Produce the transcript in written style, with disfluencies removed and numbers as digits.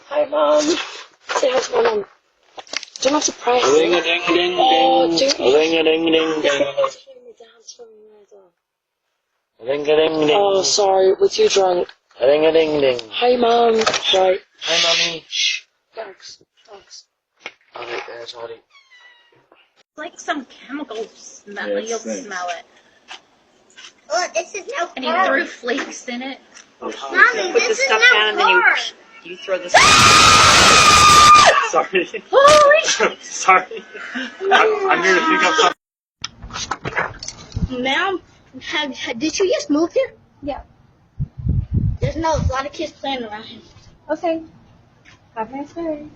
Hi, Mom. Say how's going on. Do not surprise me. Ring a ding ding ding. Ring a ding ding ding. Ring a ding ding. Oh, sorry. Was you drunk? Ring a ding ding. Hi, Mom. Right. Hi, Mommy. Shh. Thanks. Alright, there, sorry. Like some chemical smell. Yeah, you'll smell it. Oh, this is no And he threw flakes in it. Mommy, Put the this is stuff no down and then you throw the Sorry. Holy! Sorry. I'm here to pick up something. Ma'am, did you just move here? Yeah. There's a lot of kids playing around here. Okay. Have a nice day.